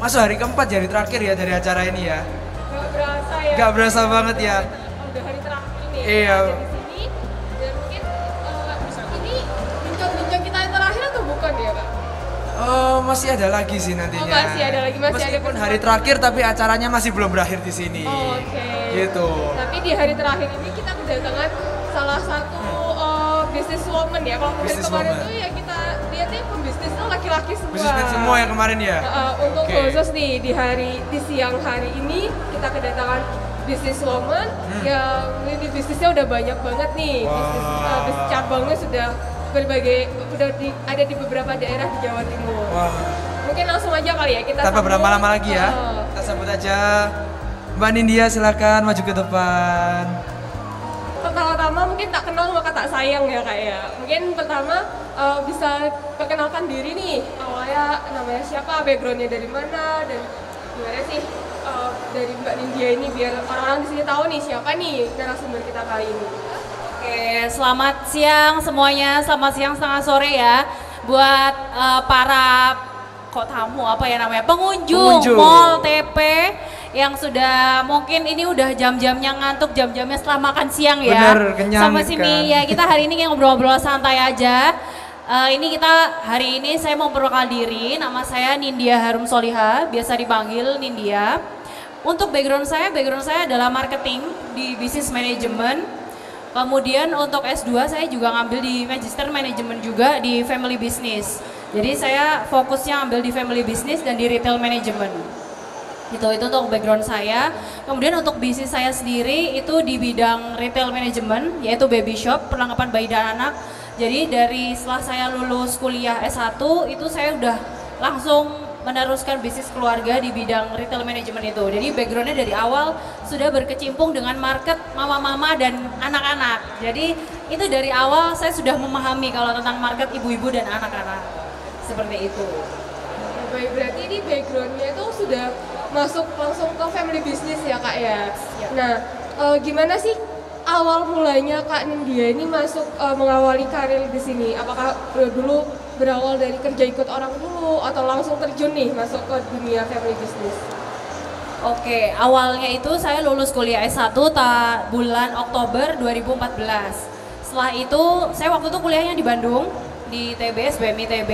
masuk hari keempat, hari terakhir ya dari acara ini ya. Gak berasa ya. Gak berasa banget ya. Udah hari terakhir nih. Iya. Di sini dan mungkin ini bincang-bincang kita yang terakhir atau bukan ya Kak? Oh, masih ada lagi sih nantinya. Oh, masih ada lagi, masih ada meskipun hari terakhir tapi acaranya masih belum berakhir di sini. Oh, oke. Gitu. Tapi di hari terakhir ini kita kedatangan salah satu business woman ya. Kalau hari kemarin tuh ya kita lihatnya pembisnis tuh laki-laki semua. Businessman semua yang kemarin ya. Untuk khusus nih di siang hari ini kita kedatangan business woman yang ini bisnisnya udah banyak banget nih. Bisnis cabangnya sudah ada di beberapa daerah di Jawa Timur. Wah. Mungkin langsung aja kali ya kita tanpa berlama-lama lagi ya. Kita sambut aja Mbak Nindya, silakan maju ke depan. Pertama-tama mungkin tak kenal maka tak sayang ya Kak ya. Mungkin pertama bisa perkenalkan diri nih. Awalnya namanya siapa, backgroundnya dari mana, dan gimana sih dari Mbak Nindya ini biar orang-orang di sini tahu nih siapa nih narasumber kita kali ini. Oke, selamat siang semuanya, selamat siang setengah sore ya. Buat para tamu apa ya namanya, pengunjung Mall TP yang sudah mungkin ini udah jam-jamnya ngantuk, jam-jamnya setelah makan siang ya. Bener, kenyang sama sini ya, kita hari ini kayak ngobrol-ngobrol santai aja. Hari ini saya mau perkenalkan diri, nama saya Nindya Harum Soliha, biasa dipanggil Nindya. Untuk background saya adalah marketing di business management. Kemudian untuk S2 saya juga ngambil di Magister Management juga di Family Business. Jadi saya fokusnya ambil di Family Business dan di Retail Management. Itu untuk background saya. Kemudian untuk bisnis saya sendiri itu di bidang Retail Management, yaitu baby shop, perlengkapan bayi dan anak. Jadi setelah saya lulus kuliah S1 itu saya udah langsung meneruskan bisnis keluarga di bidang retail management itu. Jadi backgroundnya dari awal sudah berkecimpung dengan market mama-mama dan anak-anak. Jadi itu dari awal saya sudah memahami kalau tentang market ibu-ibu dan anak-anak. Seperti itu. Baik, berarti ini backgroundnya itu sudah masuk langsung ke family business ya Kak ya? Nah, gimana sih awal mulanya Kak Nindya ini masuk mengawali karir di sini? Apakah dulu berawal dari kerja ikut orang dulu atau langsung terjun nih masuk ke dunia family business? Oke, awalnya itu saya lulus kuliah S1 bulan Oktober 2014. Setelah itu saya waktu itu kuliahnya di Bandung di ITB, SBM ITB.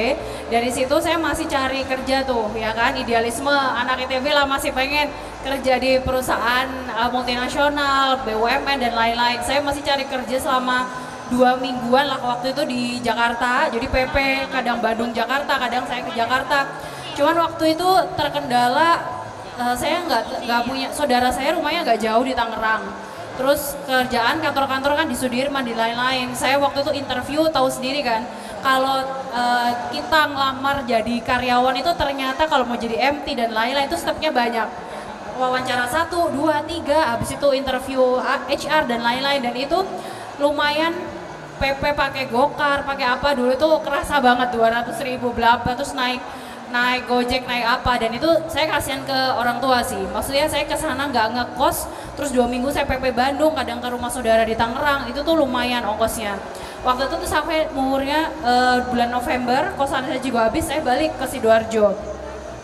Dari situ saya masih cari kerja tuh, ya kan, idealisme anak ITB lah, masih pengen kerja di perusahaan multinasional, BUMN dan lain-lain. Saya masih cari kerja selama 2 mingguan lah waktu itu di Jakarta, jadi PP, kadang Bandung Jakarta, kadang saya ke Jakarta. Cuman waktu itu terkendala, saya nggak punya, saudara saya rumahnya nggak jauh di Tangerang. Terus kerjaan kantor-kantor kan di Sudirman, di lain-lain. Saya waktu itu interview, tahu sendiri kan, kalau kita ngelamar jadi karyawan itu ternyata kalau mau jadi MT dan lain-lain itu stepnya banyak. Wawancara 1, 2, 3, habis itu interview HR dan lain-lain, dan itu lumayan. PP pakai Gokar, pakai apa dulu itu kerasa banget, 200.000 berapa, terus naik Gojek, naik apa, dan itu saya kasihan ke orang tua sih. Maksudnya saya ke sana nggak ngekos, terus 2 minggu saya PP Bandung, kadang ke rumah saudara di Tangerang, itu tuh lumayan ongkosnya. Waktu itu tuh sampai umurnya bulan November, kosan saya juga habis, saya balik ke Sidoarjo.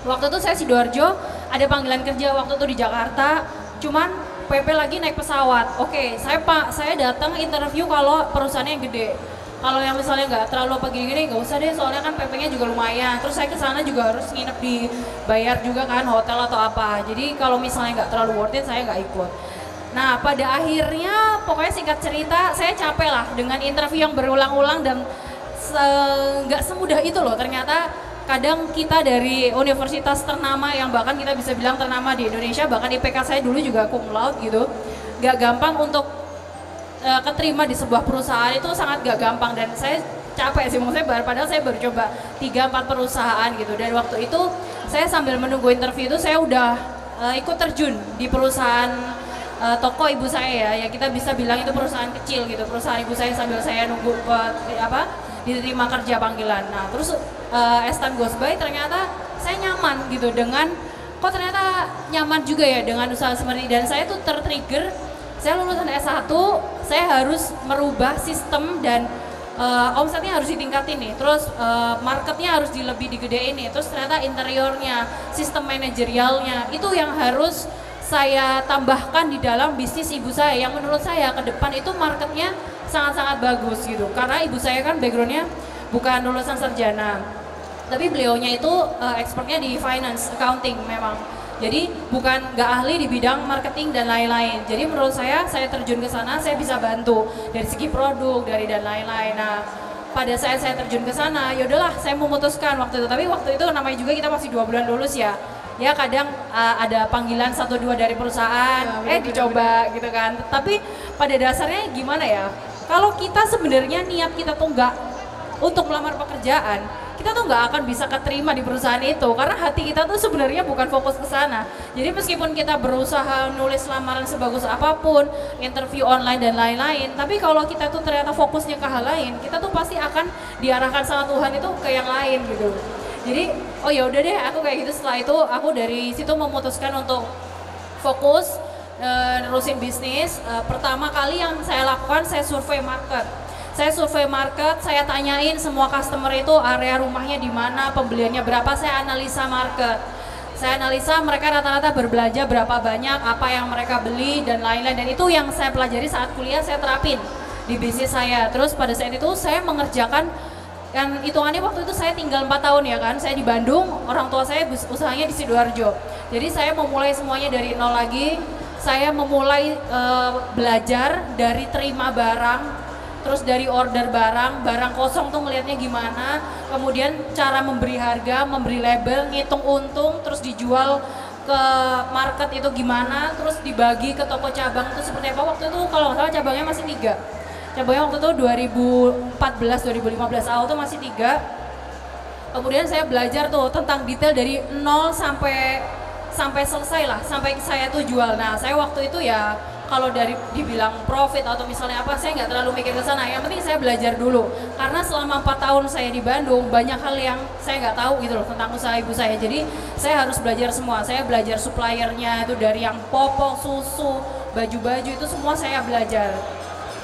Waktu itu saya Sidoarjo, ada panggilan kerja waktu itu di Jakarta, cuman PP lagi naik pesawat. Oke, saya datang interview kalau perusahaannya yang gede. Kalau yang misalnya nggak terlalu apa gini-gini, nggak usah deh, soalnya kan PP-nya juga lumayan. Terus saya ke sana juga harus nginep dibayar juga kan, hotel atau apa. Jadi kalau misalnya nggak terlalu worth it, saya nggak ikut. Nah, pada akhirnya pokoknya singkat cerita, saya capek lah dengan interview yang berulang-ulang dan nggak semudah itu loh. Ternyata kadang kita dari universitas ternama yang bahkan kita bisa bilang ternama di Indonesia, bahkan IPK saya dulu juga cum laude gitu, gak gampang untuk keterima di sebuah perusahaan, itu sangat gak gampang, dan saya capek sih, maksudnya padahal saya baru coba 3-4 perusahaan gitu. Dan waktu itu saya sambil menunggu interview itu saya udah ikut terjun di perusahaan toko ibu saya ya kita bisa bilang itu perusahaan kecil gitu, perusahaan ibu saya, sambil saya nunggu diterima kerja panggilan. Nah terus as time goes by ternyata saya nyaman gitu dengan, kok ternyata nyaman juga ya dengan usaha seperti ini. Dan saya tuh tertrigger, saya lulusan S1, saya harus merubah sistem dan omsetnya harus ditingkatin nih, terus marketnya harus lebih digedein nih, terus ternyata interiornya, sistem manajerialnya itu yang harus saya tambahkan di dalam bisnis ibu saya, yang menurut saya ke depan itu marketnya sangat-sangat bagus gitu, karena ibu saya kan backgroundnya bukan lulusan sarjana, tapi beliaunya itu expertnya di finance, accounting memang. Jadi bukan nggak ahli di bidang marketing dan lain-lain. Jadi menurut saya terjun ke sana, saya bisa bantu dari segi produk, dari dan lain-lain. Nah, pada saat saya terjun ke sana, ya udahlah saya memutuskan waktu itu. Tapi waktu itu namanya juga kita masih 2 bulan lulus ya. Ya kadang ada panggilan 1-2 dari perusahaan, dicoba gitu kan. Tapi pada dasarnya gimana ya? Kalau kita sebenarnya niat kita tuh nggak untuk melamar pekerjaan, kita tuh nggak akan bisa keterima di perusahaan itu karena hati kita tuh sebenarnya bukan fokus ke sana. Jadi meskipun kita berusaha nulis lamaran sebagus apapun, interview online dan lain-lain, tapi kalau kita tuh ternyata fokusnya ke hal lain, kita tuh pasti akan diarahkan sama Tuhan itu ke yang lain gitu. Jadi oh ya udah deh aku kayak gitu. Setelah itu aku dari situ memutuskan untuk fokus nerusin bisnis. Pertama kali yang saya lakukan, saya survei market. Saya tanyain semua customer itu area rumahnya di mana, pembeliannya berapa, saya analisa market. Saya analisa mereka rata-rata berbelanja berapa banyak, apa yang mereka beli dan lain-lain, dan itu yang saya pelajari saat kuliah, saya terapin di bisnis saya. Terus pada saat itu saya mengerjakan, kan hitungannya waktu itu saya tinggal 4 tahun ya kan, saya di Bandung, orang tua saya usahanya di Sidoarjo. Jadi saya memulai semuanya dari nol lagi. Saya memulai belajar dari terima barang, terus dari order barang kosong tuh ngelihatnya gimana, kemudian cara memberi harga, memberi label, ngitung untung, terus dijual ke market itu gimana, terus dibagi ke toko cabang itu seperti apa. Waktu itu kalau nggak salah cabangnya masih 3. Cabangnya waktu itu 2014-2015 awal tuh masih 3. Kemudian saya belajar tuh tentang detail dari nol sampai selesai lah, sampai saya tuh jual. Nah saya waktu itu ya kalau dari dibilang profit atau misalnya apa, saya nggak terlalu mikir ke sana. Yang penting saya belajar dulu. Karena selama 4 tahun saya di Bandung, banyak hal yang saya nggak tahu gitu loh tentang usaha ibu saya. Jadi saya harus belajar semua. Saya belajar suppliernya itu dari yang popok, susu, baju-baju itu semua saya belajar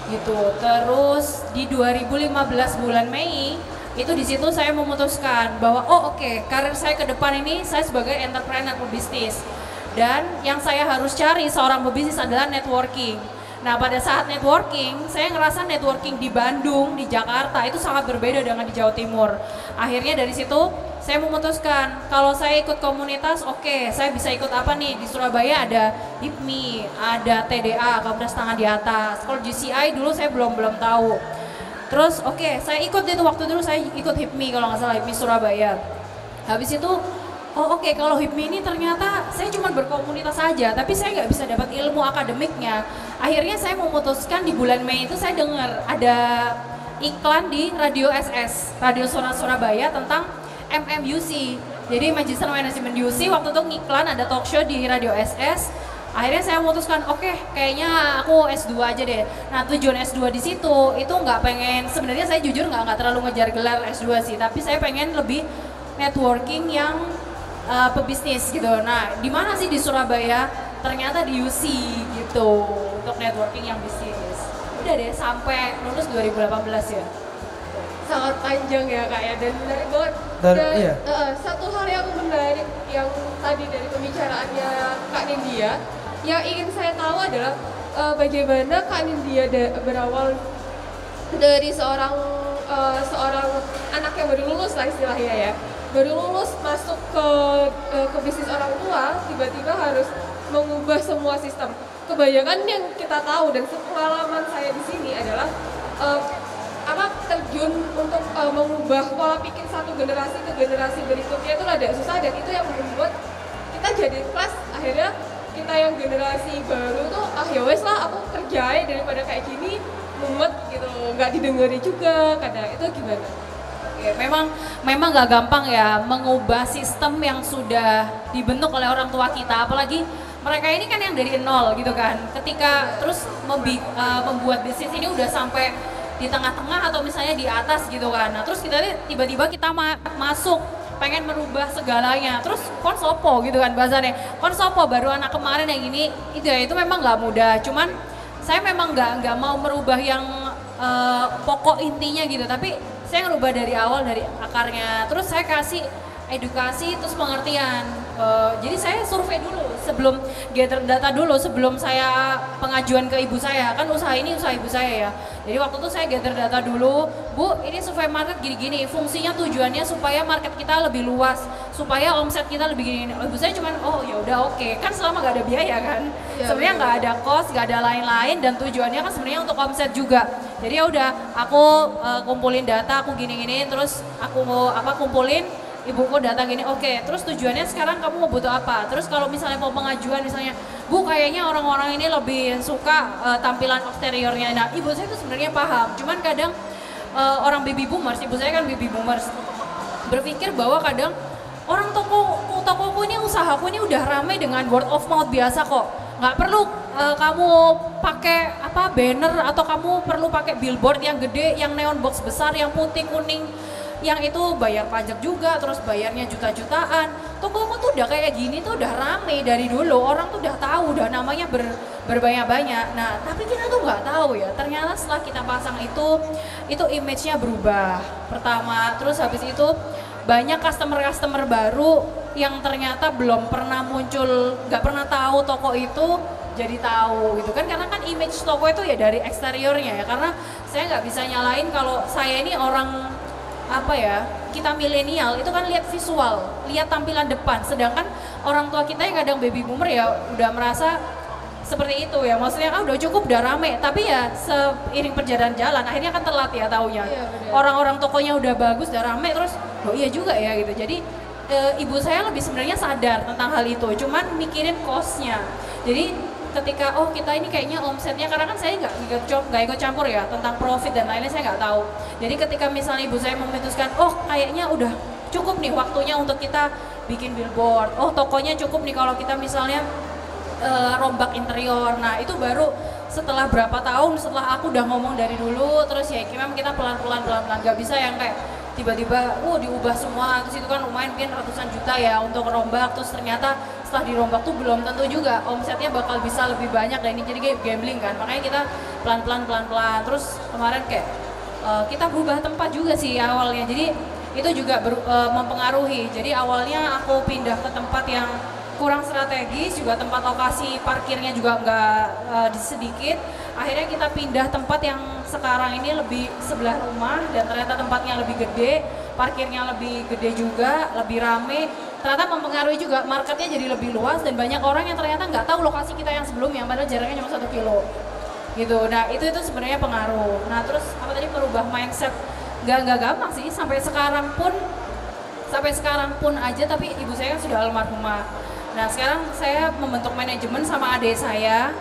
gitu. Terus di 2015 bulan Mei itu di situ saya memutuskan bahwa karir saya ke depan ini saya sebagai entrepreneur pebisnis. Dan yang saya harus cari seorang pebisnis adalah networking. Nah pada saat networking, saya ngerasa networking di Bandung, di Jakarta itu sangat berbeda dengan di Jawa Timur. Akhirnya dari situ saya memutuskan kalau saya ikut komunitas, saya bisa ikut apa nih? Di Surabaya ada HIPMI, ada TDA, Komunitas Tangan di Atas. Kalau GCI dulu saya belum tahu. Terus saya ikut itu waktu dulu saya ikut HIPMI kalau nggak salah, HIPMI Surabaya. Habis itu kalau HIPMI ini ternyata saya cuma berkomunitas saja, tapi saya nggak bisa dapat ilmu akademiknya. Akhirnya saya memutuskan di bulan Mei itu saya dengar ada iklan di Radio SS, Radio Surabaya tentang MMUC. Jadi Magister Management UC waktu itu ngiklan ada talk show di Radio SS. Akhirnya saya memutuskan, kayaknya aku S2 aja deh. Nah tujuan S2 di situ itu nggak pengen, sebenarnya saya jujur nggak terlalu ngejar gelar S2 sih, tapi saya pengen lebih networking yang pebisnis gitu. Nah, di mana sih di Surabaya? Ternyata di UC gitu untuk networking yang bisnis. Udah deh sampai lulus 2018 ya. Sangat panjang ya Kak ya, dan menarik banget. Iya. Satu hal yang menarik yang tadi dari pembicaraannya Kak Nindya, yang ingin saya tahu adalah bagaimana Kak Nindya berawal dari seorang anak yang baru lulus lah istilahnya ya. Baru lulus masuk ke bisnis orang tua, tiba-tiba harus mengubah semua sistem. Kebanyakan yang kita tahu dan pengalaman saya di sini adalah terjun untuk mengubah pola pikir satu generasi ke generasi berikutnya itu agak susah, dan itu yang membuat kita jadi kelas. Akhirnya kita yang generasi baru tuh ya wes lah aku kerjain daripada kayak gini mumet gitu, nggak didengeri juga kadang. Itu gimana? Memang nggak gampang ya mengubah sistem yang sudah dibentuk oleh orang tua kita, apalagi mereka ini kan yang dari nol gitu kan. Ketika terus membuat bisnis ini udah sampai di tengah-tengah atau misalnya di atas gitu kan. Nah terus tiba-tiba kita masuk pengen merubah segalanya. Terus konsopo gitu kan bahasanya. Konsopo baru anak kemarin yang ini itu memang nggak mudah. Cuman saya memang nggak mau merubah yang pokok intinya gitu, tapi saya ngerubah dari awal, dari akarnya. Terus saya kasih edukasi, terus pengertian. Jadi saya survei dulu sebelum gather data dulu, sebelum saya pengajuan ke ibu saya. Kan usaha ini usaha ibu saya ya. Jadi waktu itu saya gather data dulu, Bu, ini survei market gini-gini. Fungsinya tujuannya supaya market kita lebih luas, supaya omset kita lebih gini. Ibu saya cuman, oh ya udah oke. Kan selama gak ada biaya kan. Ya, Sebenarnya nggak ada cost, nggak ada lain-lain, dan tujuannya kan sebenarnya untuk omset juga. Jadi ya udah, aku kumpulin data, aku gini-gini, terus aku mau kumpulin. Ibuku data gini, oke, terus tujuannya sekarang kamu mau butuh apa? Terus kalau misalnya mau pengajuan misalnya, Bu kayaknya orang-orang ini lebih suka tampilan eksteriornya. Nah ibu saya itu sebenarnya paham, cuman kadang orang baby boomers, ibu saya kan baby boomers, berpikir bahwa kadang orang tokoku ini, usahaku ini udah ramai dengan word of mouth biasa kok. Nggak perlu kamu pakai banner, atau kamu perlu pakai billboard yang gede, yang neon box besar, yang putih kuning, yang itu bayar pajak juga, terus bayarnya juta-jutaan. Tokoku tuh udah kayak gini tuh udah rame dari dulu, orang tuh udah tahu, udah namanya berbanyak-banyak. Nah tapi kita tuh nggak tahu ya, ternyata setelah kita pasang itu image-nya berubah pertama. Terus habis itu banyak customer baru yang ternyata belum pernah muncul, nggak pernah tahu toko itu, jadi tahu gitu kan, karena kan image toko itu ya dari eksteriornya ya. Karena saya nggak bisa nyalain kalau saya ini orang kita milenial itu kan lihat visual, lihat tampilan depan, sedangkan orang tua kita yang kadang baby boomer ya udah merasa seperti itu ya, maksudnya udah cukup, udah rame, tapi ya seiring perjalanan jalan akhirnya kan telat ya taunya. Iya, orang-orang tokonya udah bagus, udah rame, terus oh iya juga ya gitu. Jadi ibu saya lebih sebenarnya sadar tentang hal itu, cuman mikirin cost-nya. Jadi ketika kita ini kayaknya omsetnya, karena kan saya nggak ikut campur ya tentang profit dan lainnya, saya nggak tahu. Jadi ketika misalnya ibu saya memutuskan, kayaknya udah cukup nih waktunya untuk kita bikin billboard, tokonya cukup nih kalau kita misalnya rombak interior. Nah itu baru setelah berapa tahun, setelah aku udah ngomong dari dulu, terus ya memang kita pelan-pelan, nggak bisa yang kayak tiba-tiba diubah semua, terus itu kan lumayan mungkin ratusan juta ya untuk rombak, terus ternyata setelah dirombak tuh belum tentu juga omsetnya bakal bisa lebih banyak, dan ini jadi kayak gambling kan. Makanya kita pelan-pelan. Terus kemarin kayak kita berubah tempat juga sih awalnya, jadi itu juga mempengaruhi. Jadi awalnya aku pindah ke tempat yang kurang strategis, juga tempat lokasi parkirnya juga nggak sedikit. Akhirnya kita pindah tempat yang sekarang ini lebih sebelah rumah, dan ternyata tempatnya lebih gede, parkirnya lebih gede juga, lebih rame. Ternyata mempengaruhi juga, marketnya jadi lebih luas, dan banyak orang yang ternyata nggak tahu lokasi kita yang sebelumnya, padahal jaraknya cuma 1 kilo gitu. Nah itu sebenarnya pengaruh. Nah terus merubah mindset nggak gampang sih, sampai sekarang pun aja, tapi ibu saya kan sudah almarhumah. Nah sekarang saya membentuk manajemen sama adik saya,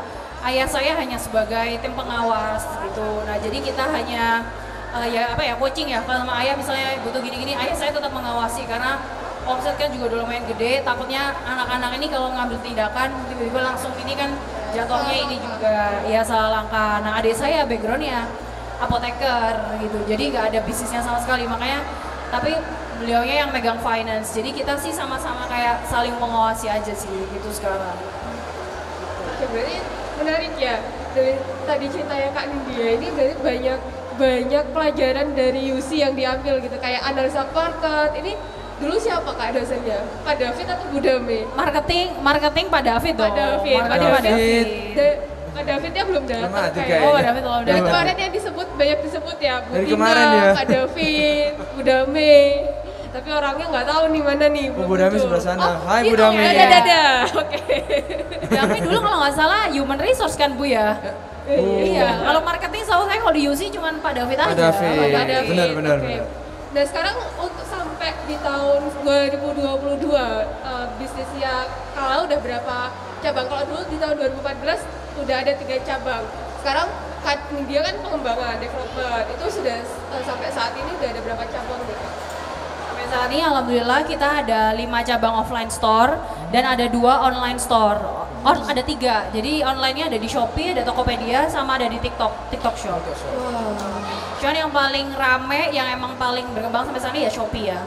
ayah saya hanya sebagai tim pengawas gitu. Nah jadi kita hanya coaching ya, kalau sama ayah misalnya butuh gini-gini, ayah saya tetap mengawasi, karena omset kan juga udah lumayan gede, takutnya anak-anak ini kalau ngambil tindakan tiba-tiba langsung ini kan jatuhnya ini juga ya salah langkah. Nah adik saya backgroundnya apoteker gitu, jadi nggak ada bisnisnya sama sekali, makanya tapi beliaunya yang megang finance, jadi kita sih sama-sama kayak saling mengawasi aja sih gitu sekarang. Oke, berarti menarik ya, dari tadi ceritanya Kak Nindya ini berarti banyak pelajaran dari UC yang diambil gitu, kayak analisa market. Ini dulu siapa Kak dosennya? Pak David atau Bu Dame? Marketing Pak David dong. Pak David. Pak Davidnya belum datang kayak. Pak David belum Dari datang. kemarin yang banyak disebut ya, Bu Dari Tina, kemarin ya. Pak David, Bu Dame. Tapi orangnya nggak tahu nih mana nih. Bu Dame sebelah sana. Hai Bu gitu, Dame. Dadah. Oke. Dame dulu kalau nggak salah human resource kan Bu ya? Iya, kalau marketing setahu saya kalau di UC cuma Pak David aja. Pak David. Pak David. Benar. Oke. Nah sekarang untuk sampai di tahun 2022 bisnisnya kalau udah berapa cabang? Kalau dulu di tahun 2014 udah ada 3 cabang. Sekarang dia kan pengembangan, developer. Itu sudah sampai saat ini udah ada berapa cabang nih? Sampai saat ini alhamdulillah kita ada 5 cabang offline store dan ada 2 online store. Ada 3. Jadi online-nya ada di Shopee, ada Tokopedia, sama ada di TikTok Shop. Cuman yang paling rame, yang emang paling berkembang sampai sekarang ya Shopee ya.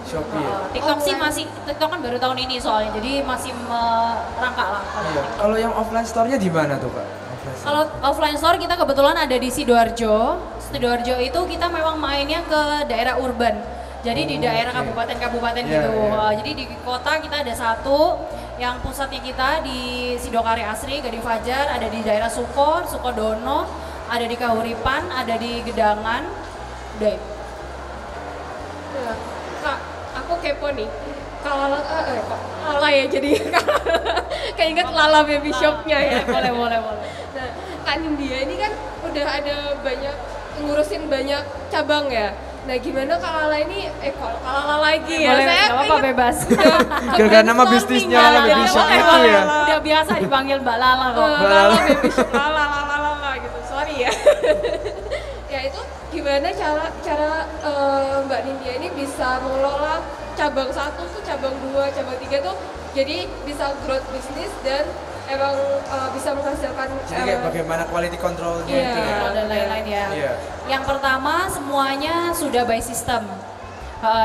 Shopee ya. TikTok sih TikTok kan baru tahun ini soalnya, jadi masih merangkak lah. Iya. Kalau yang offline store-nya di mana tuh Kak? Kalau offline store kita kebetulan ada di Sidoarjo. Sidoarjo itu kita memang mainnya ke daerah urban. Jadi di daerah kabupaten-kabupaten gitu. Jadi di kota kita ada satu, yang pusatnya kita di Sidokare Asri, Gading Fajar, ada di daerah Sukodono, ada di Kahuripan, ada di Gedangan. Udah itu. Nah, Kak, aku kepo nih. Kalau Lala ya jadi kayak inget Lala Baby Shop-nya ya. Boleh. Nah, Kak Nindya ini kan udah ada banyak ngurusin banyak cabang ya. Nah, gimana Kak Lala ini kalau Kak Lala lagi ya? Boleh, Saya apa bebas. Gara-gara nama bisnisnya Lala Baby Shop itu ya. Udah biasa dipanggil Mbak Lala kok. Lala Baby Shop, Lala gitu. Sorry ya. Ya itu gimana cara Mbak Nindya ini bisa mengelola cabang 1 tuh, cabang 2, cabang 3 tuh jadi bisa growth bisnis dan emang bisa menghasilkan jadi kayak bagaimana quality controlnya itu ya. Dan lain-lain ya. Yang pertama semuanya sudah by system.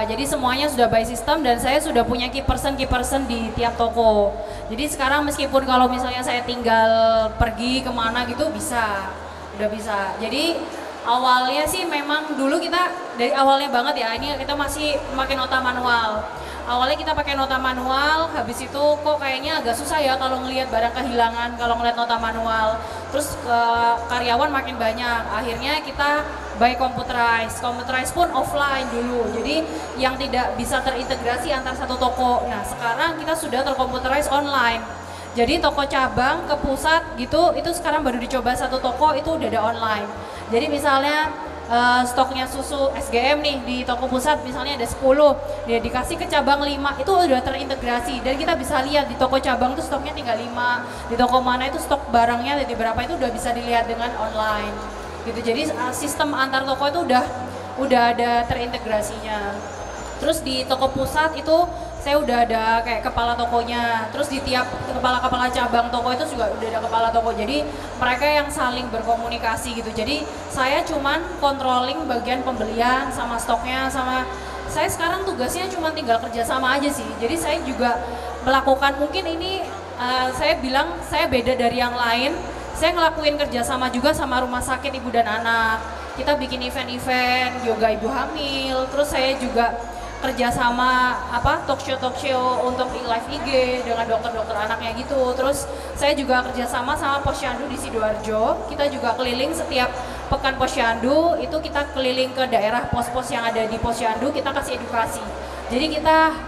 Jadi semuanya sudah by system dan saya sudah punya key person di tiap toko. Jadi sekarang meskipun kalau misalnya saya tinggal pergi kemana gitu udah bisa. Jadi awalnya sih memang dulu kita dari awalnya banget ya, ini kita masih pakai nota manual. Awalnya kita pakai nota manual, habis itu kok kayaknya agak susah ya kalau ngelihat barang kehilangan, kalau ngelihat nota manual. Terus karyawan makin banyak, akhirnya kita by computerized pun offline dulu. Jadi yang tidak bisa terintegrasi antar satu toko. Nah sekarang kita sudah terkomputerized online. Jadi toko cabang ke pusat gitu, itu sekarang baru dicoba satu toko itu udah ada online. Jadi misalnya stoknya susu SGM nih di toko pusat misalnya ada 10, dia dikasih ke cabang 5, itu udah terintegrasi dan kita bisa lihat di toko cabang tuh stoknya tinggal 5, di toko mana itu stok barangnya di berapa itu udah bisa dilihat dengan online gitu. Jadi sistem antar toko itu udah ada terintegrasinya. Terus di toko pusat itu saya udah ada kayak kepala tokonya, terus di tiap kepala cabang toko itu juga udah ada kepala toko, jadi mereka yang saling berkomunikasi gitu. Jadi saya cuman controlling bagian pembelian sama stoknya, sama saya sekarang tugasnya cuma tinggal kerja sama aja sih. Jadi saya juga melakukan mungkin ini saya bilang saya beda dari yang lain, saya ngelakuin kerjasama juga sama rumah sakit ibu dan anak. Kita bikin event-event yoga ibu hamil, terus saya juga kerja sama talk show untuk live IG dengan dokter-dokter anaknya gitu. Terus saya juga kerja sama Posyandu di Sidoarjo. Kita juga keliling setiap pekan Posyandu, itu kita keliling ke daerah pos-pos yang ada di Posyandu, kita kasih edukasi. Jadi kita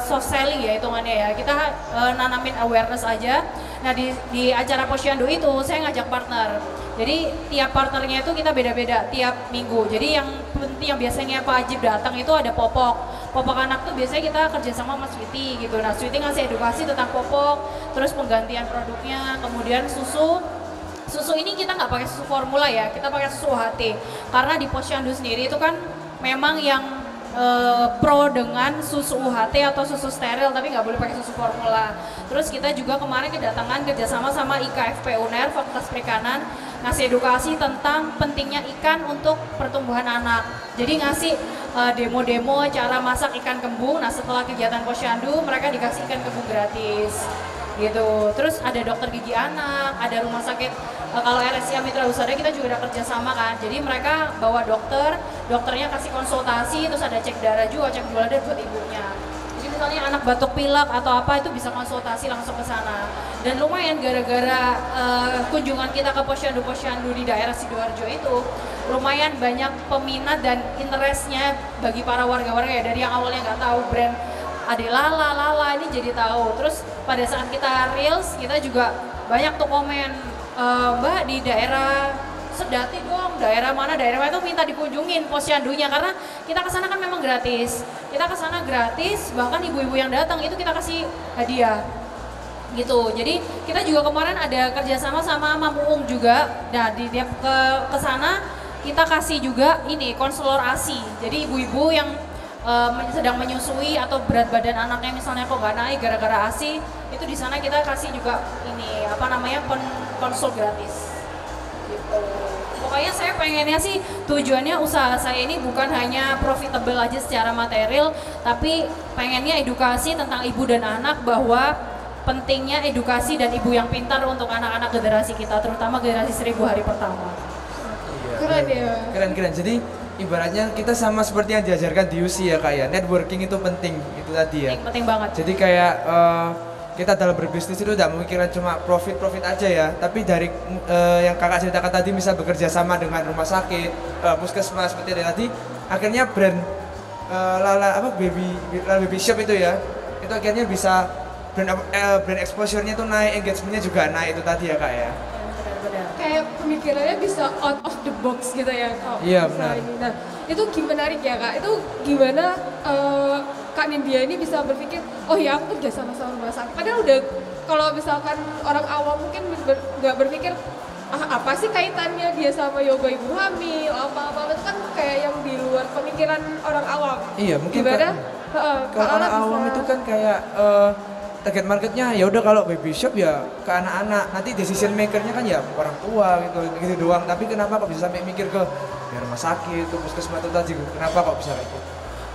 soft selling ya hitungannya ya, kita nanamin awareness aja. Nah di acara Posyandu itu saya ngajak partner. Jadi tiap partnernya itu kita beda-beda tiap minggu. Jadi yang penting yang biasanya Pak Ajib datang itu ada popok anak tuh biasanya kita kerjasama sama Sweety gitu. Nah Sweety ngasih edukasi tentang popok, terus penggantian produknya, kemudian susu ini kita nggak pakai susu formula ya, kita pakai susu UHT karena di Posyandu sendiri itu kan memang yang pro dengan susu UHT atau susu steril, tapi nggak boleh pakai susu formula. Terus kita juga kemarin kedatangan kerjasama sama IKFP UNER, Fakultas Perikanan, ngasih edukasi tentang pentingnya ikan untuk pertumbuhan anak. Jadi ngasih demo-demo cara masak ikan kembung. Nah setelah kegiatan Posyandu mereka dikasih ikan kembung gratis gitu. Terus ada dokter gigi anak, ada rumah sakit kalau RSCA Mitra Husada kita juga ada kerjasama kan. Jadi mereka bawa dokternya kasih konsultasi, terus ada cek darah juga, cek gula darah buat ibunya. Jadi misalnya anak batuk pilek atau apa itu bisa konsultasi langsung ke sana. Dan lumayan gara-gara kunjungan kita ke posyandu di daerah Sidoarjo itu lumayan banyak peminat dan interestnya bagi para warga-warga ya, dari yang awalnya nggak tahu brand Ade Lala ini jadi tahu. Terus pada saat kita reels kita juga banyak tuh komen, Mbak di daerah Sedati dong, daerah mana itu minta dikunjungin posyandunya karena kita kesana kan memang gratis. Kita kesana gratis, bahkan ibu-ibu yang datang itu kita kasih hadiah gitu. Jadi kita juga kemarin ada kerjasama sama Mamuung juga. Nah di tiap ke sana kita kasih juga ini konselor ASI. Jadi ibu-ibu yang sedang menyusui atau berat badan anaknya misalnya kok nggak naik gara-gara ASI, itu di sana kita kasih juga ini konsul gratis gitu. Pokoknya saya pengennya sih tujuannya usaha saya ini bukan hanya profitable aja secara material, tapi pengennya edukasi tentang ibu dan anak bahwa pentingnya edukasi dan ibu yang pintar untuk anak-anak generasi kita, terutama generasi 1000 hari pertama. Iya. Keren ya. Keren. Jadi ibaratnya kita sama seperti yang diajarkan di UC ya kayak networking itu penting itu tadi ya. Penting banget. Jadi kayak kita dalam berbisnis itu tidak memikirkan cuma profit aja ya, tapi dari yang kakak ceritakan tadi misal bekerja sama dengan rumah sakit, puskesmas seperti tadi, akhirnya brand baby shop itu ya, itu akhirnya bisa brand exposure-nya tuh naik, engagement-nya juga naik itu tadi ya kak ya. Benar. Kayak pemikirannya bisa out of the box gitu ya kak. Iya, benar. Nah itu menarik ya kak, itu gimana Kak Nindya ini bisa berpikir, oh ya aku kerja sama rumah sakit. Padahal udah, kalau misalkan orang awam mungkin nggak berpikir, apa sih kaitannya dia sama yoga ibu hamil, apa-apa itu kan kayak yang di luar pemikiran orang awam. Iya, mungkin gimana? kalau orang awam itu kan kayak target marketnya ya udah kalau baby shop ya ke anak-anak, nanti decision makernya kan ya orang tua gitu doang. Tapi kenapa kok bisa sampai mikir ke ya rumah sakit, ke puskesmas itu tadi, kenapa kok bisa kayak gitu?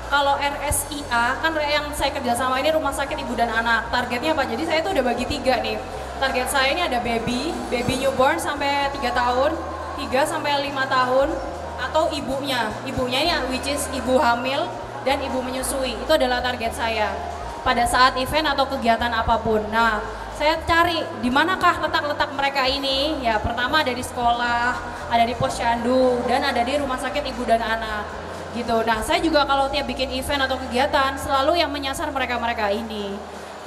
Kalau RSIA kan yang saya kerja sama ini rumah sakit ibu dan anak. Targetnya apa? Jadi saya tuh udah bagi 3 nih. Target saya ini ada baby newborn sampai 3 tahun, 3 sampai 5 tahun, atau ibunya. Ibunya ini which is ibu hamil dan ibu menyusui. Itu adalah target saya pada saat event atau kegiatan apapun. Nah, saya cari di manakah letak-letak mereka ini. Ya, pertama ada di sekolah, ada di posyandu, dan ada di rumah sakit ibu dan anak. Gitu. Nah, saya juga kalau tiap bikin event atau kegiatan selalu yang menyasar mereka-mereka ini.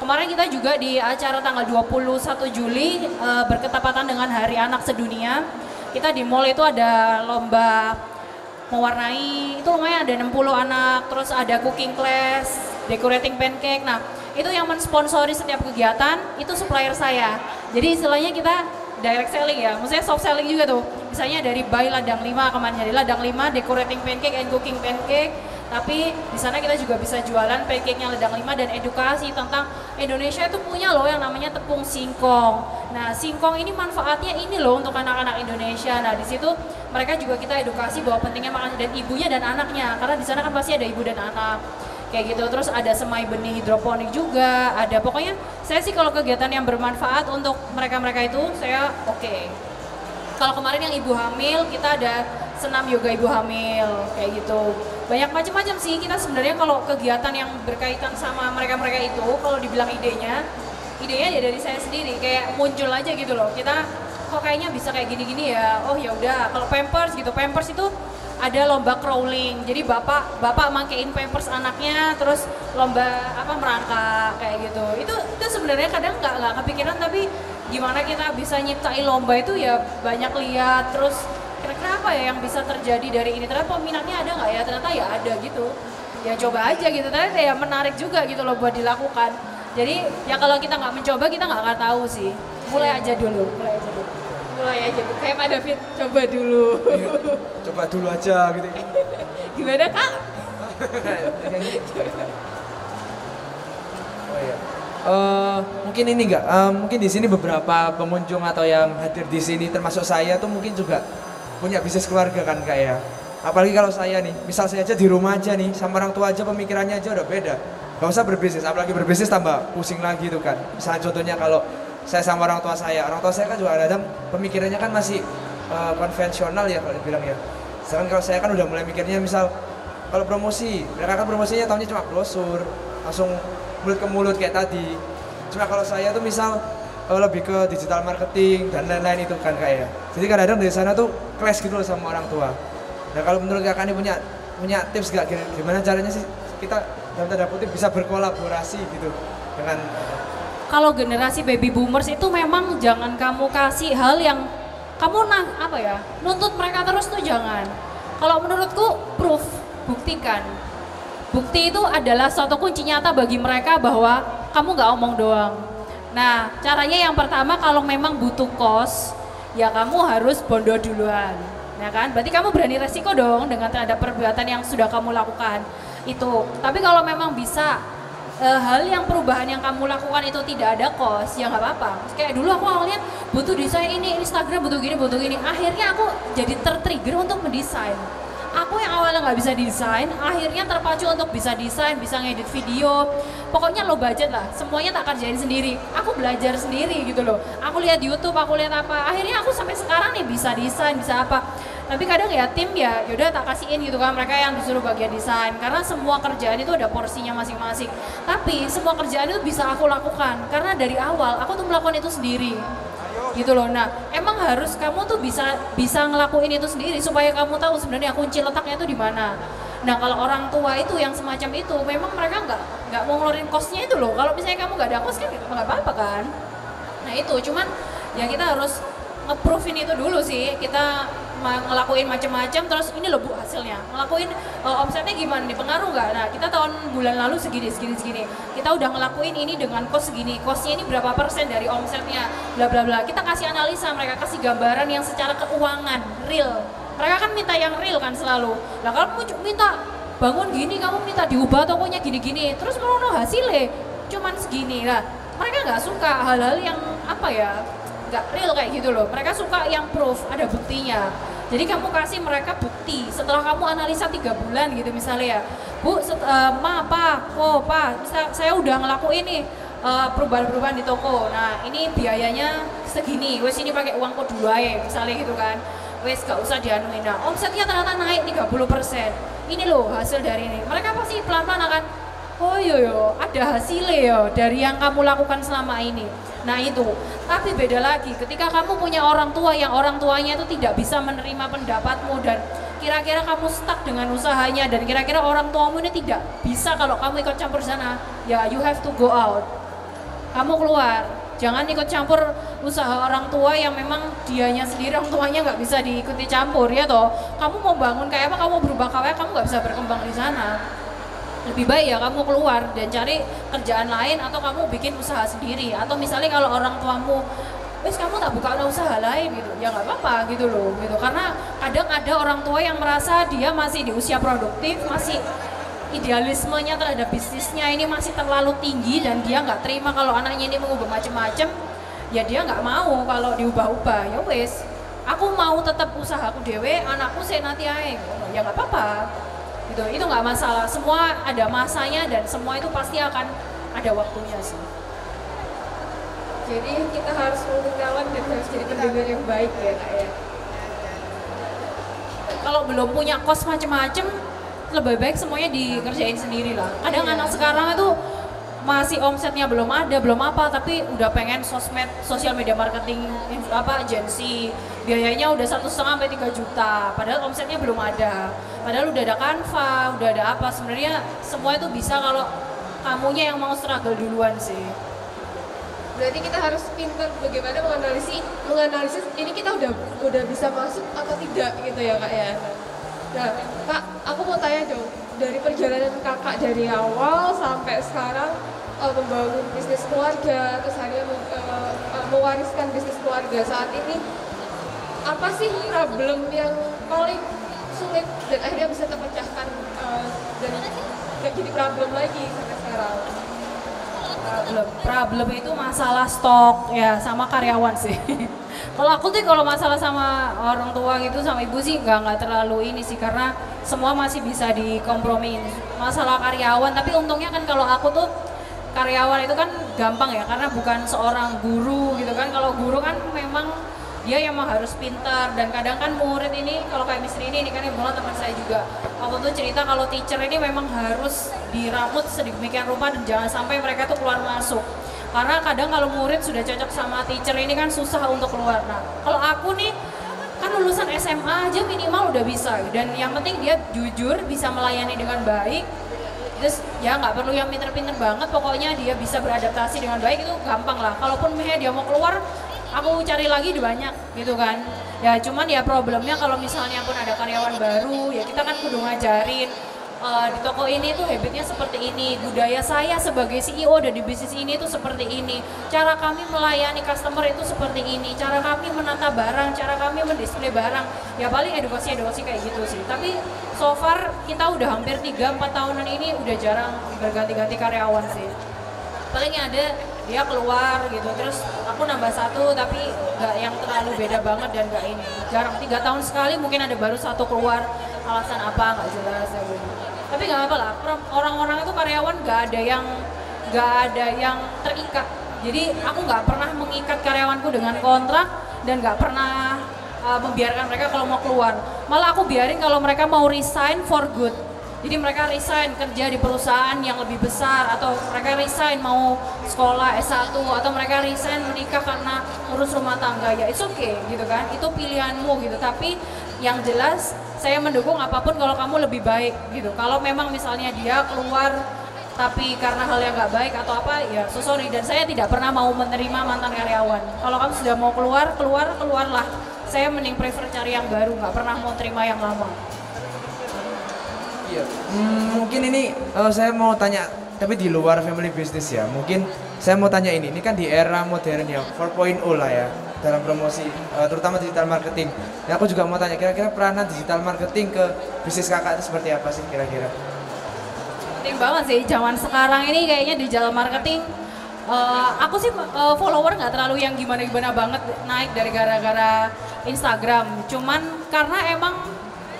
Kemarin kita juga di acara tanggal 21 Juli berketepatan dengan Hari Anak Sedunia. Kita di mall itu ada lomba mewarnai, itu lumayan ada 60 anak, terus ada cooking class, decorating pancake. Nah, itu yang mensponsori setiap kegiatan itu supplier saya. Jadi istilahnya kita direct selling ya, maksudnya soft selling juga tuh. Misalnya dari buy ladang 5, kemarin jadi ladang 5 decorating pancake and cooking pancake. Tapi di sana kita juga bisa jualan pancake-nya ladang 5 dan edukasi tentang Indonesia itu punya loh yang namanya tepung singkong. Nah, singkong ini manfaatnya ini loh untuk anak-anak Indonesia. Nah, di situ mereka juga kita edukasi bahwa pentingnya makan dan ibunya dan anaknya, karena di sana kan pasti ada ibu dan anak. Kayak gitu, terus ada semai benih hidroponik juga, ada pokoknya saya sih kalau kegiatan yang bermanfaat untuk mereka-mereka itu saya oke. Kalau kemarin yang ibu hamil kita ada senam yoga ibu hamil kayak gitu. Banyak macam-macam sih kita sebenarnya kalau kegiatan yang berkaitan sama mereka-mereka itu kalau dibilang idenya ya dari saya sendiri kayak muncul aja gitu loh. Kita kok kayaknya bisa kayak gini-gini ya. Oh ya udah, kalau Pampers gitu. Pampers itu ada lomba crawling, jadi bapak makein pampers anaknya, terus lomba merangkak kayak gitu. Itu sebenarnya kadang nggak kepikiran, tapi gimana kita bisa nyiptain lomba itu ya banyak lihat, terus kira-kira apa ya yang bisa terjadi dari ini, ternyata peminatnya ada nggak ya, ternyata ya ada gitu. Ya coba aja gitu, ternyata ya menarik juga gitu loh buat dilakukan. Jadi ya kalau kita nggak mencoba kita nggak akan tahu sih. Mulai aja dulu. Kayak Pak David, coba dulu. Coba dulu aja gitu. Gimana kak? Oh iya. Mungkin ini enggak, mungkin di sini beberapa pengunjung atau yang hadir di sini termasuk saya tuh mungkin juga punya bisnis keluarga kan kak ya. Apalagi kalau saya nih, misal saya aja di rumah aja nih, sama orang tua aja pemikirannya aja udah beda. Gak usah berbisnis, apalagi berbisnis tambah pusing lagi tuh kan. Misalnya contohnya kalau saya sama orang tua saya kan juga kadang pemikirannya kan masih konvensional ya kalau dibilang ya. Sedangkan kalau saya kan udah mulai mikirnya misal kalau promosi, mereka kan promosinya tahunya cuma brosur, langsung mulut ke mulut kayak tadi. Cuma kalau saya tuh misal lebih ke digital marketing dan lain-lain itu kan kayak. Jadi kadang-kadang dari sana tuh clash gitu loh sama orang tua. Nah kalau menurut kakak ini punya tips gak gimana caranya sih kita dalam tanda kutip bisa berkolaborasi gitu dengan kalau generasi baby boomers itu memang jangan kamu kasih hal yang kamu nuntut mereka terus tuh jangan. Kalau menurutku proof, buktikan. Bukti itu adalah suatu kunci nyata bagi mereka bahwa kamu gak omong doang. Nah, caranya yang pertama kalau memang butuh kos, ya kamu harus bondo duluan. Ya kan? Berarti kamu berani resiko dong dengan terhadap perbuatan yang sudah kamu lakukan itu. Tapi kalau memang bisa hal yang perubahan yang kamu lakukan itu tidak ada kos, ya nggak apa-apa. Kayak dulu aku awalnya butuh desain ini, Instagram butuh gini. Akhirnya aku jadi tertrigger untuk mendesain. aku yang awalnya nggak bisa desain, akhirnya terpacu untuk bisa desain, bisa ngedit video, pokoknya low budget lah, semuanya tak kerjain sendiri, aku belajar sendiri gitu loh, aku lihat YouTube, aku lihat apa, akhirnya aku sampai sekarang nih bisa desain, bisa apa. Tapi kadang ya tim ya yaudah tak kasihin gitu kan, mereka yang disuruh bagian desain, karena semua kerjaan itu ada porsinya masing-masing. Tapi semua kerjaan itu bisa aku lakukan, karena dari awal aku tuh melakukan itu sendiri gitu loh. Nah emang harus kamu tuh bisa ngelakuin itu sendiri supaya kamu tahu sebenarnya kunci letaknya itu di mana. Nah kalau orang tua itu yang semacam itu memang mereka nggak mau ngeluarin kosnya itu loh. Kalau misalnya kamu nggak ada kos kan nggak apa-apa kan. Nah itu cuman ya kita harus nge-proofin itu dulu sih, kita ngelakuin macam-macam terus ini loh Bu hasilnya, ngelakuin omsetnya gimana nih, pengaruh nggak? Nah kita tahun bulan lalu segini, kita udah ngelakuin ini dengan kos segini, kosnya ini berapa persen dari omsetnya, bla bla bla. Kita kasih analisa, mereka kasih gambaran yang secara keuangan real. Mereka kan minta yang real kan selalu. Nah kalau kamu minta bangun gini, kamu minta diubah tokonya gini-gini, terus mau hasilnya cuman segini. Nah mereka nggak suka hal-hal yang apa ya, nggak real kayak gitu loh. Mereka suka yang proof, ada buktinya. Jadi kamu kasih mereka bukti setelah kamu analisa 3 bulan gitu misalnya ya, Bu, saya udah ngelakuin nih perubahan-perubahan di toko. Nah ini biayanya segini, wes ini pakai uangku dulu aja misalnya gitu kan. Wes gak usah dianuin. Nah omsetnya ternyata naik 30%. Ini loh hasil dari ini. Mereka pasti pelan-pelan akan, oh yo ada hasilnya yo dari yang kamu lakukan selama ini. Nah itu, tapi beda lagi ketika kamu punya orang tua yang orang tuanya itu tidak bisa menerima pendapatmu dan kira-kira kamu stuck dengan usahanya dan kira-kira orang tuamu ini tidak bisa kalau kamu ikut campur sana, ya you have to go out. Kamu keluar, jangan ikut campur usaha orang tua yang memang dianya sendiri orang tuanya nggak bisa diikuti campur ya toh. Kamu mau bangun kayak apa, kamu berubah kayak kamu nggak bisa berkembang di sana. Lebih baik ya kamu keluar dan cari kerjaan lain atau kamu bikin usaha sendiri. Atau misalnya kalau orang tuamu, wes kamu tak buka usaha lain gitu, ya nggak apa-apa gitu loh gitu. Karena kadang ada orang tua yang merasa dia masih di usia produktif, masih idealismenya terhadap bisnisnya ini masih terlalu tinggi dan dia nggak terima kalau anaknya ini mengubah macam-macam, ya dia nggak mau kalau diubah-ubah. Ya wes, aku mau tetap usahaku dewe, anakku saya nanti aja, ya nggak apa-apa. Gitu, itu nggak masalah, semua ada masanya dan semua itu pasti akan ada waktunya sih. Jadi kita harus mengetahui dan harus jadi pendengar yang baik ya Kak ya. Kalau belum punya kos macem-macem, lebih baik semuanya dikerjain sendiri lah. Kadang anak sekarang itu masih omsetnya belum ada, belum apa, tapi udah pengen sosmed, sosial media marketing, agensi, biayanya udah 1,5 sampai 3 juta, padahal omsetnya belum ada. Padahal udah ada Canva, udah ada apa, sebenarnya semua itu bisa kalau kamunya yang mau struggle duluan sih. Berarti kita harus pintar bagaimana menganalisis ini kita udah bisa masuk atau tidak gitu ya Kak ya. Nah Kak, aku mau tanya dong, dari perjalanan kakak dari awal sampai sekarang membangun bisnis keluarga, terus akhirnya mewariskan bisnis keluarga saat ini, apa sih problem yang paling sulit dan akhirnya bisa terpecahkan dan nggak jadi problem lagi sampai sekarang? Problem itu masalah stok ya sama karyawan sih. Kalau aku tuh kalau masalah sama orang tua gitu sama ibu sih nggak terlalu ini sih, karena semua masih bisa dikompromiin. Masalah karyawan, tapi untungnya kan kalau aku tuh karyawan itu kan gampang ya, karena bukan seorang guru gitu kan. Kalau guru kan memang dia yang harus pintar, dan kadang kan murid ini kalau kayak Miss Rini ini kan yang teman saya juga waktu itu cerita kalau teacher ini memang harus diramut sedemikian rupa dan jangan sampai mereka tuh keluar masuk, karena kadang kalau murid sudah cocok sama teacher ini kan susah untuk keluar. Nah kalau aku nih kan lulusan SMA aja minimal udah bisa, dan yang penting dia jujur, bisa melayani dengan baik, terus ya nggak perlu yang pinter-pinter banget, pokoknya dia bisa beradaptasi dengan baik, itu gampang lah. Kalaupun misalnya dia mau keluar, aku cari lagi banyak gitu kan. Ya cuman ya problemnya kalau misalnya pun ada karyawan baru, ya kita kan kudu ngajarin di toko ini tuh habitnya seperti ini, budaya saya sebagai CEO dan di bisnis ini tuh seperti ini, cara kami melayani customer itu seperti ini, cara kami menata barang, cara kami mendisplay barang. Ya paling edukasi kayak gitu sih. Tapi so far kita udah hampir 3-4 tahunan ini udah jarang berganti-ganti karyawan sih. Paling ada dia keluar gitu, terus aku nambah satu, tapi nggak yang terlalu beda banget dan nggak ini. Jarang, 3 tahun sekali mungkin ada baru satu keluar. alasan apa nggak jelas ya gitu. Tapi nggak apa lah, orang-orang itu karyawan nggak ada yang terikat. Jadi aku nggak pernah mengikat karyawanku dengan kontrak dan nggak pernah membiarkan mereka kalau mau keluar. Malah aku biarin kalau mereka mau resign for good. Jadi mereka resign kerja di perusahaan yang lebih besar, atau mereka resign mau sekolah S1, atau mereka resign menikah karena urus rumah tangga, ya it's okay gitu kan, itu pilihanmu gitu. Tapi yang jelas saya mendukung apapun kalau kamu lebih baik gitu. Kalau memang misalnya dia keluar tapi karena hal yang nggak baik atau apa, ya so sorry. Dan saya tidak pernah mau menerima mantan karyawan. Kalau kamu sudah mau keluarlah. Saya mending prefer cari yang baru, nggak pernah mau terima yang lama. Iya. Mungkin ini saya mau tanya, tapi di luar family business ya. Mungkin saya mau tanya ini kan di era modern ya, 4.0 lah ya, dalam promosi, terutama digital marketing. Ya aku juga mau tanya, kira-kira peranan digital marketing ke bisnis kakak itu seperti apa sih kira-kira? Penting banget sih, zaman sekarang ini kayaknya digital marketing. Aku sih follower nggak terlalu yang gimana-gimana banget naik dari gara-gara Instagram. Cuman karena emang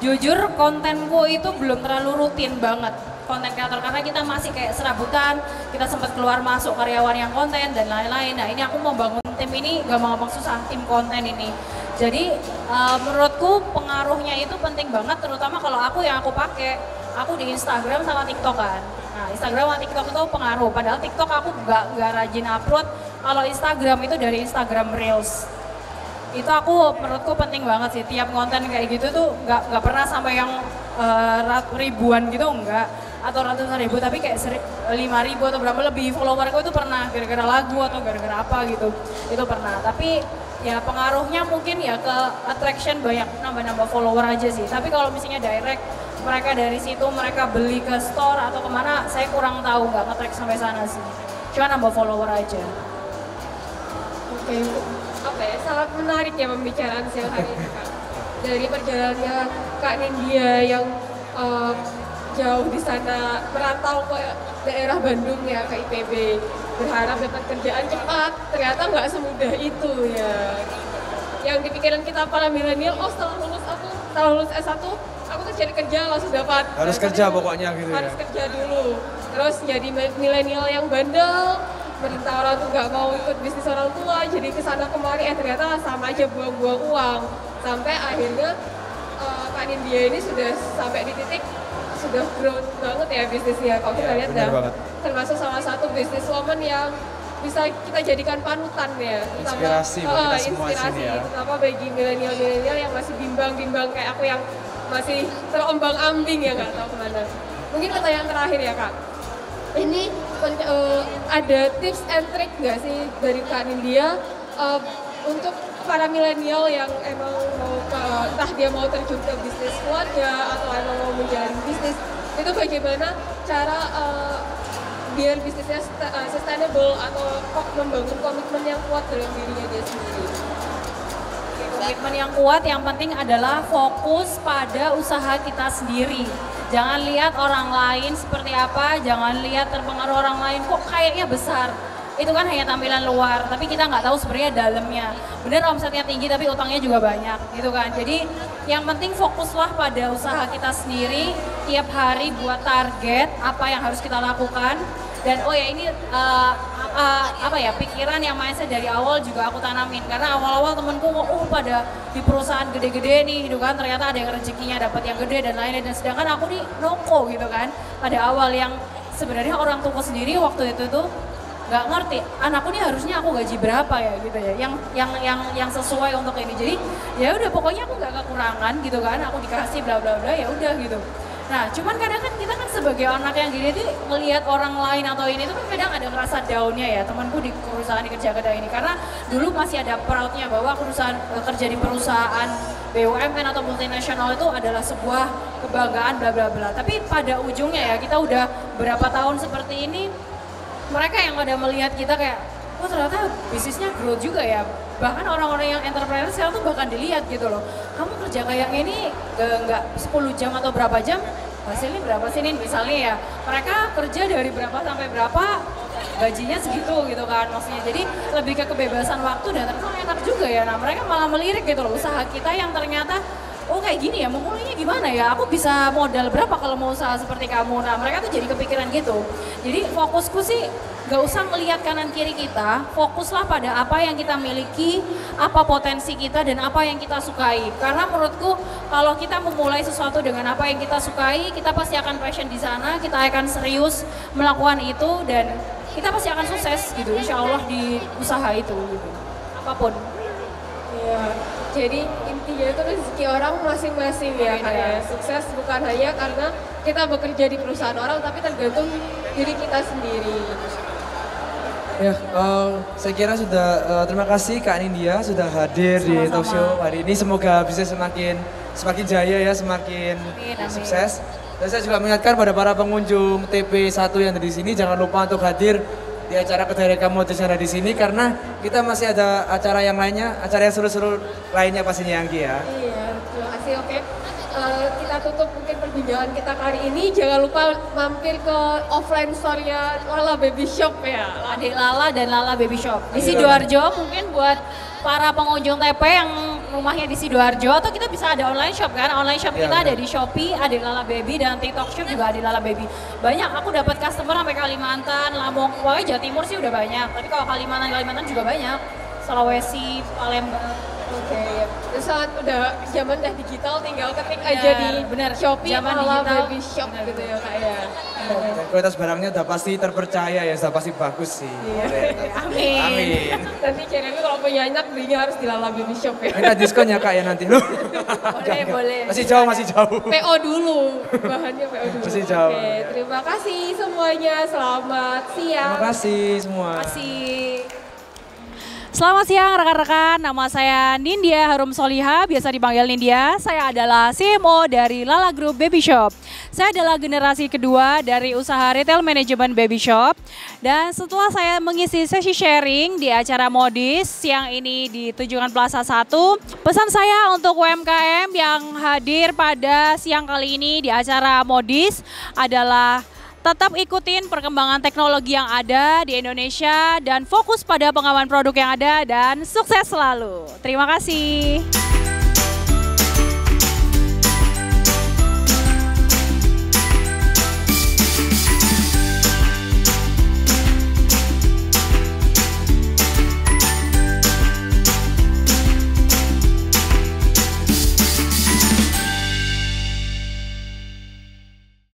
jujur kontenku itu belum terlalu rutin banget konten kreator, karena kita masih kayak serabutan, kita sempat keluar masuk karyawan yang konten dan lain-lain. Nah ini aku mau bangun tim ini gampang-gampang susah, tim konten ini. Jadi menurutku pengaruhnya itu penting banget, terutama kalau aku yang aku pakai, aku di Instagram sama TikTok kan. Nah Instagram sama TikTok itu pengaruh, padahal TikTok aku nggak rajin upload. Kalau Instagram itu dari Instagram Reels. Itu aku menurutku penting banget sih, tiap konten kayak gitu tuh nggak pernah sampai yang ribuan gitu enggak, atau ratusan ribu, tapi kayak 5.000 atau berapa lebih followerku itu pernah gara-gara lagu atau gara-gara apa gitu, itu pernah. Tapi ya pengaruhnya mungkin ya ke attraction, banyak nambah-nambah follower aja sih. Tapi kalau misalnya direct mereka dari situ mereka beli ke store atau kemana, saya kurang tahu, nggak nge-track sampai sana sih, cuma nambah follower aja. Oke. Apa ya, sangat menarik ya pembicaraan siang hari ini Kak. Dari perjalanannya Kak Nindya yang jauh di sana, merantau ke daerah Bandung ya, ke IPB, berharap dapat kerjaan cepat, ternyata nggak semudah itu ya. Yang dipikiran kita para milenial, oh setelah lulus S1, aku tuh cari kerja langsung dapat. Harus kerja pokoknya gitu ya. Harus kerja dulu, terus jadi milenial yang bandel, perintah orang tuh nggak mau ikut bisnis orang tua, jadi kesana kemari, ternyata sama aja buang-buang uang. Sampai akhirnya Kak Nindya ini sudah sampai di titik, sudah growth banget ya bisnisnya. Kalau kita lihat termasuk salah satu businesswoman yang bisa kita jadikan panutan ya. Inspirasi buat kita semua sini ya. Terutama bagi milenial-milenial yang masih bimbang-bimbang kayak aku yang masih terombang-ambing ya, nggak tahu kemana. Mungkin pertanyaan terakhir ya Kak. Ini ada tips and trick nggak sih dari Kak Nindya untuk para milenial yang emang mau entah dia mau terjun ke bisnis keluarga atau emang mau menjalani bisnis, itu bagaimana cara biar bisnisnya sustainable atau membangun komitmen yang kuat dalam dirinya dia sendiri? Komitmen yang kuat yang penting adalah fokus pada usaha kita sendiri. Jangan lihat orang lain seperti apa, jangan lihat terpengaruh orang lain, kok kayaknya besar. Itu kan hanya tampilan luar, tapi kita nggak tahu sebenarnya dalamnya. Bener omsetnya tinggi tapi utangnya juga banyak gitu kan. Jadi yang penting fokuslah pada usaha kita sendiri, tiap hari buat target apa yang harus kita lakukan. Dan oh ya ini apa ya, pikiran yang mindset dari awal juga aku tanamin, karena awal-awal temenku pada di perusahaan gede-gede nih gitu kan, ternyata ada yang rezekinya dapat yang gede dan lain-lain, dan sedangkan aku nih noko gitu kan pada awal, yang sebenarnya orang tuaku sendiri waktu itu tuh nggak ngerti anakku nih harusnya aku gaji berapa ya gitu ya, yang sesuai untuk ini. Jadi ya udah pokoknya aku nggak kekurangan gitu kan, aku dikasih bla bla bla ya udah gitu. Nah, cuman kadang kan kita kan sebagai anak yang gini tuh ngelihat orang lain atau ini tuh kan kadang ada ngerasa down-nya ya. Temanku di perusahaan di kerja kedai ini, karena dulu masih ada proud-nya bahwa perusahaan kerja di perusahaan BUMN atau multinasional itu adalah sebuah kebanggaan bla bla bla. Tapi pada ujungnya ya kita udah berapa tahun seperti ini, mereka yang pada melihat kita kayak, oh ternyata bisnisnya growth juga ya. Bahkan orang-orang yang entrepreneur sekarang tuh bahkan dilihat gitu loh. Kamu kerja kayak gini nggak 10 jam atau berapa jam, hasilnya berapa sih nih misalnya ya. Mereka kerja dari berapa sampai berapa, gajinya segitu gitu kan maksudnya. Jadi lebih ke kebebasan waktu dan ternyata enak juga ya. Nah mereka malah melirik gitu loh usaha kita yang ternyata oh kayak gini ya, memulainya gimana ya, aku bisa modal berapa kalau mau usaha seperti kamu. Nah mereka tuh jadi kepikiran gitu. Jadi fokusku sih gak usah melihat kanan kiri kita, fokuslah pada apa yang kita miliki, apa potensi kita dan apa yang kita sukai. Karena menurutku kalau kita memulai sesuatu dengan apa yang kita sukai, kita pasti akan passion di sana, kita akan serius melakukan itu dan kita pasti akan sukses gitu, insya Allah di usaha itu gitu. Apapun. Iya, jadi intinya itu rezeki orang masing-masing ya Kak ya. Sukses bukan hanya karena kita bekerja di perusahaan orang, tapi tergantung diri kita sendiri. Ya, saya kira sudah terima kasih Kak Nindya sudah hadir di talk show hari ini. Semoga bisa semakin jaya ya, semakin sukses. Dan saya juga mengingatkan pada para pengunjung TP1 yang ada di sini, jangan lupa untuk hadir di acara Kedai Kamu yang ada di sini karena kita masih ada acara yang lainnya, acara yang seru-seru lainnya pastinya Anggi ya. Iya, terima kasih. Oke, kita tutup mungkin perbincangan kita kali ini. Jangan lupa mampir ke offline store-nya Lala Baby Shop ya. Adik Lala dan Lala Baby Shop di Sidoarjo. Mungkin buat para pengunjung TP yang rumahnya di Sidoarjo, atau kita bisa ada online shop kan, online shop kita ada di Shopee, Adik Lala Baby, dan TikTok Shop juga Adik Lala Baby. Banyak, aku dapat customer sampai Kalimantan, Lampung, pokoknya Jawa Timur sih udah banyak, tapi kalau Kalimantan juga banyak, Sulawesi, Palembang. Oke, saat udah zaman udah digital, tinggal ketik aja di Shopee Lala Baby Shop gitu ya Kak ya. Dan kualitas barangnya udah pasti terpercaya ya, sudah pasti bagus sih. Amin. Amin. Nanti Jeremy kalau punya anak belinya harus di Lala Baby Shop ya. Minta diskon ya Kak ya nanti loh. Boleh. Masih jauh. PO dulu, bahannya PO dulu. Masih jauh. Oke, terima kasih semuanya, selamat siang. Terima kasih semua. Terima kasih. Selamat siang rekan-rekan, nama saya Nindya Harum Soliha, biasa dipanggil Nindya. Saya adalah CMO dari Lala Group Baby Shop. Saya adalah generasi kedua dari usaha retail manajemen Baby Shop. Dan setelah saya mengisi sesi sharing di acara Modis siang ini di Tunjungan Plaza 1, pesan saya untuk UMKM yang hadir pada siang kali ini di acara Modis adalah tetap ikutin perkembangan teknologi yang ada di Indonesia dan fokus pada pengembangan produk yang ada dan sukses selalu. Terima kasih.